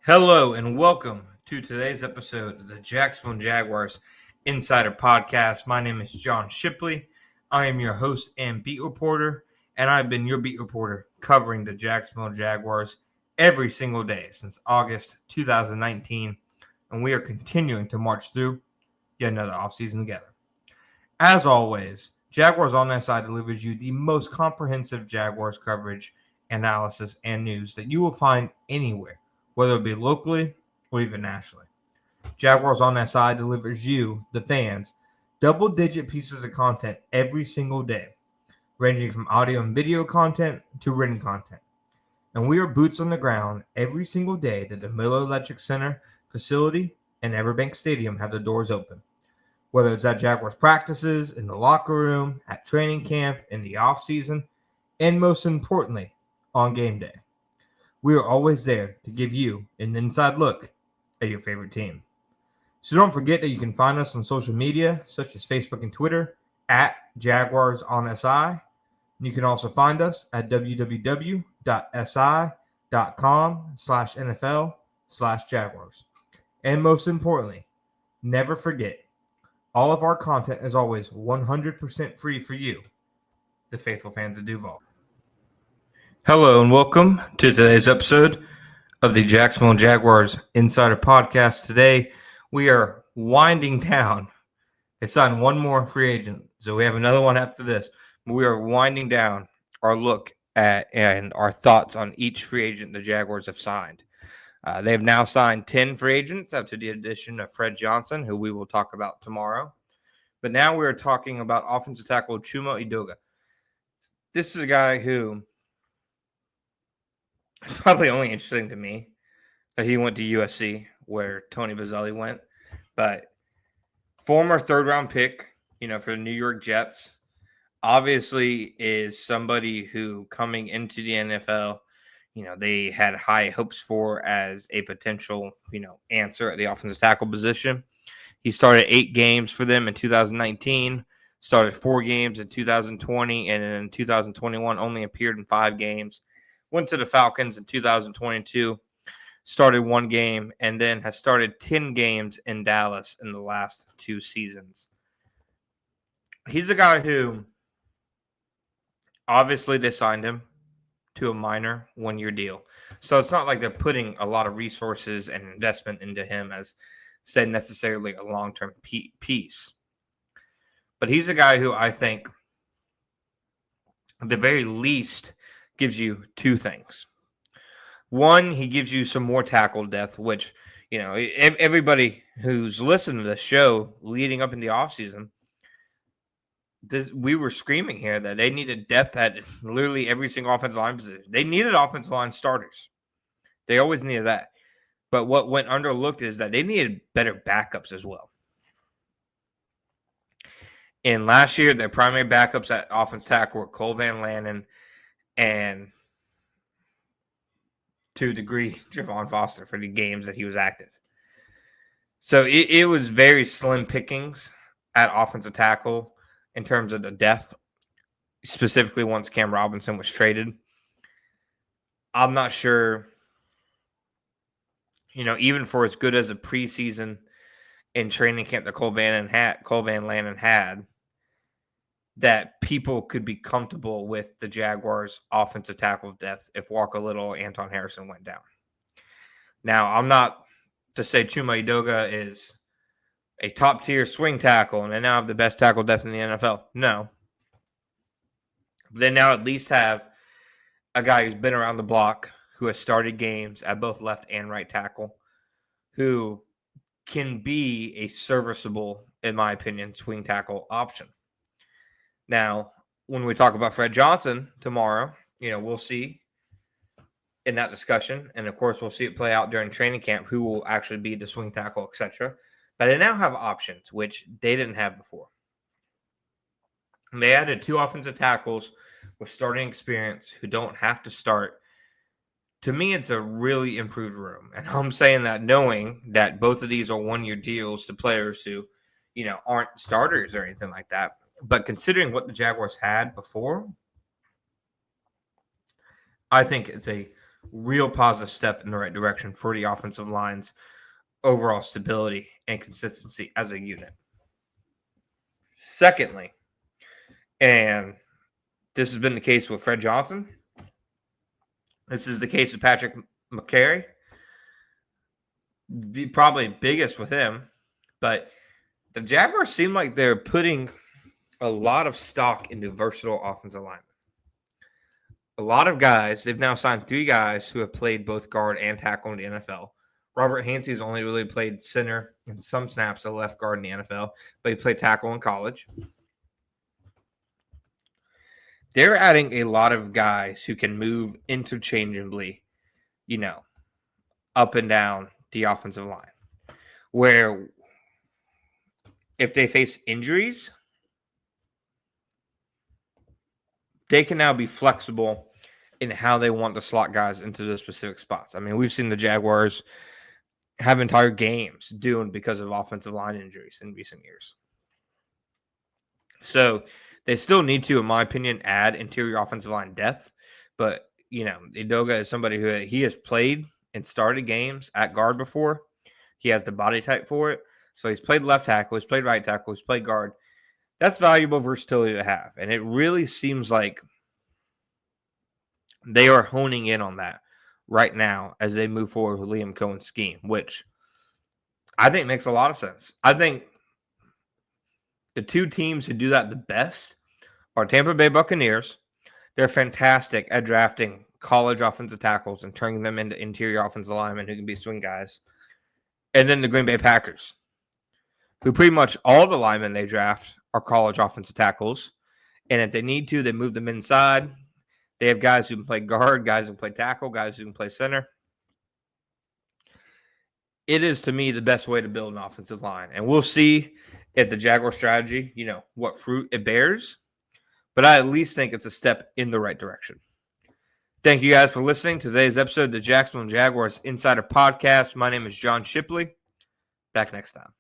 Hello and welcome to today's episode of the Jacksonville Jaguars Insider Podcast. My name is John Shipley. I am your host and beat reporter, and I've been your beat reporter covering the Jacksonville Jaguars every single day since August 2019, and we are continuing to march through yet another offseason together. As always, Jaguars on that side delivers you the most comprehensive Jaguars coverage, analysis, and news that you will find anywhere, whether it be locally or even nationally. Jaguars on that side delivers you, the fans, double-digit pieces of content every single day, ranging from audio and video content to written content. And we are boots on the ground every single day that the Miller Electric Center facility and Everbank Stadium have the doors open. Whether it's at Jaguars practices, in the locker room, at training camp, in the offseason, and most importantly, on game day. We are always there to give you an inside look at your favorite team. So don't forget that you can find us on social media, such as Facebook and Twitter, at JaguarsOnSI. You can also find us at www.si.com/NFL/Jaguars. And most importantly, never forget, all of our content is always 100% free for you, the faithful fans of Duval. Hello and welcome to today's episode of the Jacksonville Jaguars Insider Podcast. Today, we are winding down. They signed one more free agent, so we have another one after this. We are winding down our look at and our thoughts on each free agent the Jaguars have signed. They have now signed 10 free agents after the addition of Fred Johnson, who we will talk about tomorrow. But now we are talking about offensive tackle Chuma Edoga. This is a guy who is probably only interesting to me that he went to USC, where Tony Boselli went. But former third-round pick, for the New York Jets, obviously is somebody who coming into the NFL, they had high hopes for as a potential, answer at the offensive tackle position. He started 8 games for them in 2019, started 4 games in 2020, and in 2021 only appeared in 5 games. Went to the Falcons in 2022, started 1 game, and then has started 10 games in Dallas in the last 2 seasons. He's a guy who, obviously, they signed him to a minor 1-year deal. So it's not like they're putting a lot of resources and investment into him as, said, necessarily a long-term piece. But he's a guy who I think, at the very least, gives you 2 things. One, he gives you some more tackle depth, which, everybody who's listened to the show leading up in the offseason, we were screaming here that they needed depth at literally every single offensive line position. They needed offensive line starters. They always needed that. But what went underlooked is that they needed better backups as well. And last year, their primary backups at offense tackle were Cole Van Lanen and, to a degree, Javon Foster for the games that he was active. So it was very slim pickings at offensive tackle in terms of the depth, specifically once Cam Robinson was traded. I'm not sure, even for as good as a preseason in training camp that Cole Van Lanen had, that people could be comfortable with the Jaguars' offensive tackle depth if Walker Little or Anton Harrison went down. Now, I'm not to say Chuma Edoga is a top-tier swing tackle and they now have the best tackle depth in the NFL. No. But they now at least have a guy who's been around the block, who has started games at both left and right tackle, who can be a serviceable, in my opinion, swing tackle option. Now, when we talk about Fred Johnson tomorrow, we'll see in that discussion. And, of course, we'll see it play out during training camp, who will actually be the swing tackle, etc. But they now have options, which they didn't have before. And they added 2 offensive tackles with starting experience who don't have to start. To me, it's a really improved room. And I'm saying that knowing that both of these are 1-year deals to players who, aren't starters or anything like that. But considering what the Jaguars had before, I think it's a real positive step in the right direction for the offensive line's overall stability and consistency as a unit. Secondly, and this has been the case with Fred Johnson, this is the case with Patrick McCary, probably biggest with him, but the Jaguars seem like they're putting a lot of stock into versatile offensive linemen. A lot of guys, they've now signed 3 guys who have played both guard and tackle in the NFL. Robert Hansey has only really played center and some snaps at left guard in the NFL, but he played tackle in college. They're adding a lot of guys who can move interchangeably, up and down the offensive line. Where if they face injuries, they can now be flexible in how they want to slot guys into those specific spots. I mean, we've seen the Jaguars have entire games doomed because of offensive line injuries in recent years. So they still need to, in my opinion, add interior offensive line depth. But, Edoga is somebody who he has played and started games at guard before. He has the body type for it. So he's played left tackle, he's played right tackle, he's played guard. That's valuable versatility to have. And it really seems like they are honing in on that right now as they move forward with Liam Cohen's scheme, which I think makes a lot of sense. I think the 2 teams who do that the best are Tampa Bay Buccaneers. They're fantastic at drafting college offensive tackles and turning them into interior offensive linemen who can be swing guys. And then the Green Bay Packers, who pretty much all the linemen they draft are college offensive tackles. And if they need to, they move them inside. They have guys who can play guard, guys who can play tackle, guys who can play center. It is, to me, the best way to build an offensive line. And we'll see if the Jaguar strategy, what fruit it bears. But I at least think it's a step in the right direction. Thank you guys for listening to today's episode of the Jacksonville Jaguars Insider Podcast. My name is John Shipley. Back next time.